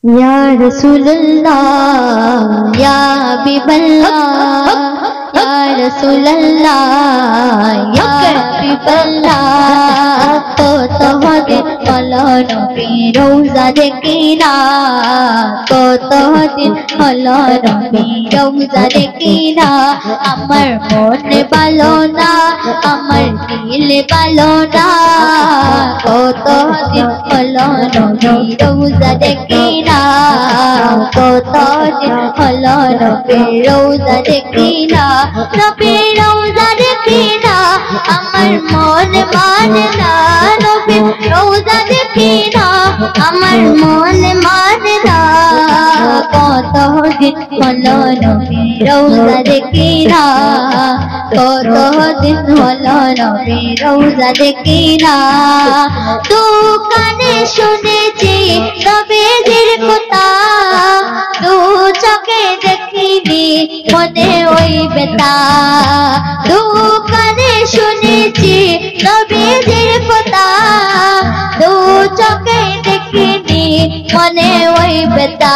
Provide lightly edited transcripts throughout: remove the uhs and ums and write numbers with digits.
या रसूलल्लाह या हबीबल्लाह या रसूलल्लाह या हबीबल्लाह तो दिन হলো নবী রওজা দেখিনা কত দিন হলো নবী রওজা দেখিনা আমার মনে ভালো না আমার দিল ভালো না কত দিন হলো নবী রওজা দেখিনা কত দিন হলো নবী রওজা দেখিনা নবী রওজা দেখিনা আমার মন মানে না নবী রওজা দেখিনা আমার মন মানে না কত দিন হলো নবী রওজা দেখিনা কত দিন হলো নবী রওজা দেখিনা দোকানে শুনেছি নবীজির কথা দু চোখে দেখিনি মনে ওই বেতা দোকানে শুনেছি নবীজির কথা দু চোখে দেখিনি মনে ওই বেতা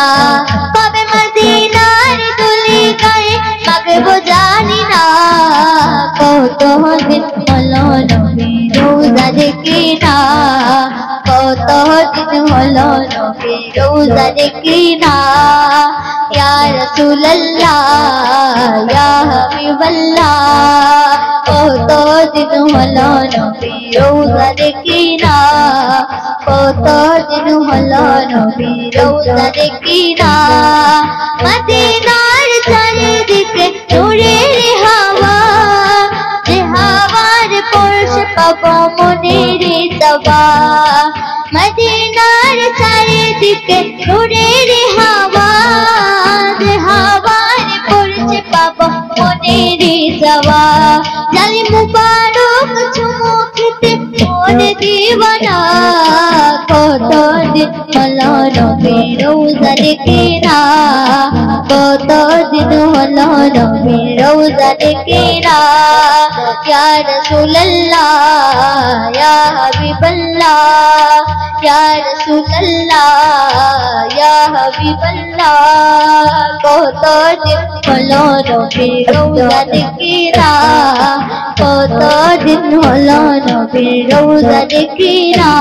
কবে মদিনার দুলি গায়ে মাগবো জানি না কত দিন হলো নবী রওজা দেখিনা কত দিন হলো নবী রওজা দেখিনা ইয়া রাসূলুল্লাহ ইয়া হাবিবাল্লাহ কত দিন হলো নবী রওজা দেখিনা কত দিন হলো নবী রওজা দেখিনা মদিনার চারিদিকে নূরের হাওয়া যে হাওয়ার পরশে পাবো মনের তবা মদিনার চারিদিকে নূরের হাওয়া যে হাওয়ার পরশে পাবো মনের তবা জালি মুবারক চুমু খেতে মন দিওয়ানা কত দিন হলো নবী রওজা দেখিনা কত দিন হলো নবী রওজা দেখিনা ইয়া রাসূলুল্লাহ ইয়া হাবিবাল্লাহ ইয়া রাসূলুল্লাহ ইয়া হাবিবাল্লাহ কত দিন হলো নবী রওজা দেখিনা কত দিন হলো নবী রওজা দেখিনা।